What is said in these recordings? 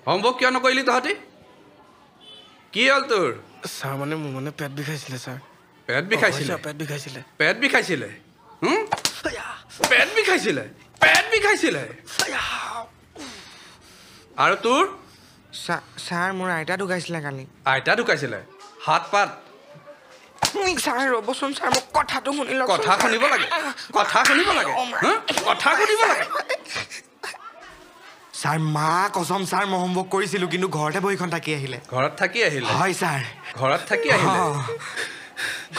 homework কিয় নকৰিলি তহঁতি কি হ'ল তোৰ স্যাৰ মানে মোৰ মানে পেট বিষাইছিলে স্যাৰ পেট বিষাইছিলে পেট বিষাইছিলে পেট বিষাইছিলে পেট বিষাইছিলে পেট বিষাইছিলে আৰু তোৰ স্যাৰ মোৰ আইতা ঢুকাইছিলে কালি আইতা ঢুকাইছিলে হাত পাত স্যাৰ ৰ'বচোন স্যাৰ মোক কথাটো শুনি লওক কথা শুনিব লাগে কথা শুনিব লাগে কথা শুনিব লাগে স্যাৰ মা কসম স্যাৰ মই হোমৱৰ্ক কৰিছিলোঁ কিন্তু ঘৰতে বহিখন থাকি আহিলে ঘৰত থাকি আহিলে হয় স্যাৰ ঘৰত থাকি আহিলে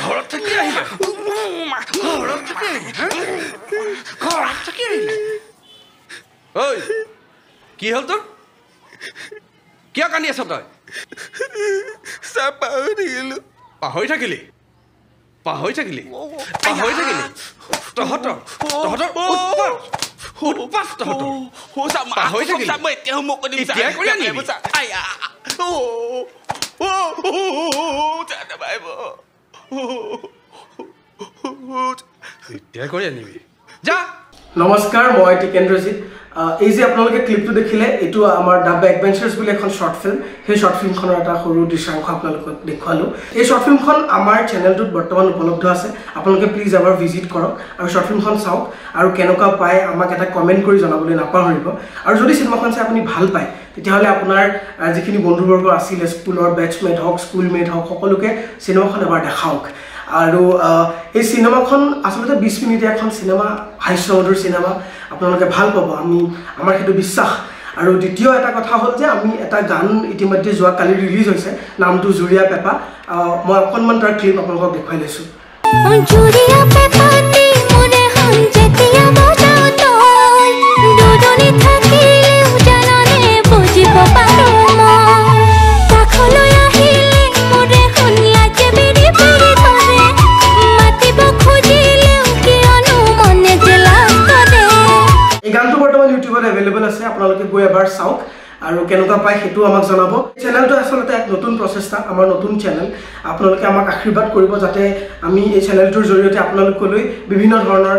ঘৰত থাকি আহিলে ঘৰত থাকি আহিলে ঘৰত থাকি আহিলে ঐ কি হ'ল তোৰ কিয় কান্দি আছ তই স্যাৰ পাহৰি থাকিলোঁ পাহৰি থাকিলি তহঁতৰ উৎপাত তহঁতৰ পাহৰি থাকিলি এতিয়াই কৰি আনিবি এতিয়াই কৰি আনিবি যা নমস্কাৰ মই টিকেন্দ্ৰজিৎ এই যে আপোনালোকে ক্লিপটো দেখিলে এইটো আমাৰ দ্য বেকবেঞ্চাৰ্ছ বুলি এখন শ্বৰ্ট ফিল্ম সেই শ্বৰ্ট ফিল্মখনৰ এটা সৰু দৃশ্যাংশ আপোনালোকক দেখুৱালোঁ এই শ্বৰ্ট ফিল্মখন আমাৰ চেনেলটোত বৰ্তমান উপলব্ধ আছে আপোনালোকে প্লিজ এবাৰ ভিজিট কৰক আৰু শ্বৰ্ট ফিল্মখন চাওক আৰু কেনেকুৱা পায় আমাক এটা কমেণ্ট কৰি জনাবলৈ নাপাহৰিব আৰু যদি চিনেমাখন চাই আপুনি ভাল পায় তেতিয়াহ'লে আপোনাৰ যিখিনি বন্ধুবৰ্গ আছিলে স্কুলৰ বেটছমেট হওক স্কুলমেট হওক সকলোকে চিনেমাখন এবাৰ দেখাওক আৰু এই চিনেমাখন আচলতে 20 মিনিটীয়া এখন চিনেমা হাস্যমধুৰ চিনেমা আপোনালোকে ভাল পাব আমাৰ সেইটো বিশ্বাস আৰু দ্বিতীয় এটা কথা হ'ল যে আমি এটা গান ইতিমধ্যে যোৱা কালি ৰিলিজ হৈছে নামটো জুৰিয়া পেপা মই অকণমান তাৰ ক্লিপ আপোনালোকক দেখুৱাই লৈছোঁ জুৰিয়া পেপা নি মনে হন যেতিয়া বজাও তই দুজনী থাকিলেও জাননে বুজিব পাৰো মই কাষলৈ আহিলে মনে হন লাগে বেৰি বেৰি কৰে মাতিব খুজিলেও কিয়নো মনে জেলা কৰে এই গানটো বৰ্তমান ইউটিউবত এভেইলেবল আছে আপোনালোকে গৈ এবাৰ চাওক আৰু কেনেকুৱা পায় সেইটো আমাক জনাব চেনেলটো আচলতে এক নতুন প্ৰচেষ্টা আমাৰ নতুন চেনেল আপোনালোকে আমাক আশীৰ্বাদ কৰিব যাতে আমি এই চেনেলটোৰ জৰিয়তে আপোনালোকলৈ বিভিন্ন ধৰণৰ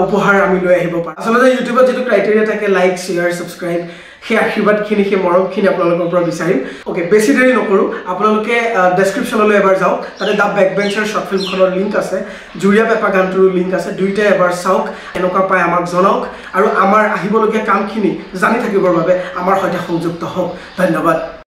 উপহাৰ আমি লৈ আহিব পাৰোঁ আচলতে ইউটিউবত যিটো ক্ৰাইটেৰিয়া থাকে লাইক শ্বেয়াৰ ছাবস্ক্ৰাইব সেই আশীৰ্বাদখিনি সেই মৰমখিনি আপোনালোকৰ পৰা বিচাৰিম অ'কে বেছি দেৰি নকৰোঁ আপোনালোকে ডেছক্ৰিপশ্যনলৈ এবাৰ যাওক তাতে দ্য বেকবেঞ্চাৰ শ্বৰ্ট ফিল্মখনৰ লিংক আছে জুৰিয়া পেপা গানটোৰো লিংক আছে দুইটাই এবাৰ চাওক এনেকুৱা পায় আমাক জনাওক আৰু আমাৰ আহিবলগীয়া কামখিনি জানি থাকিবৰ বাবে আমাৰ সৈতে সংযুক্ত হওক ধন্যবাদ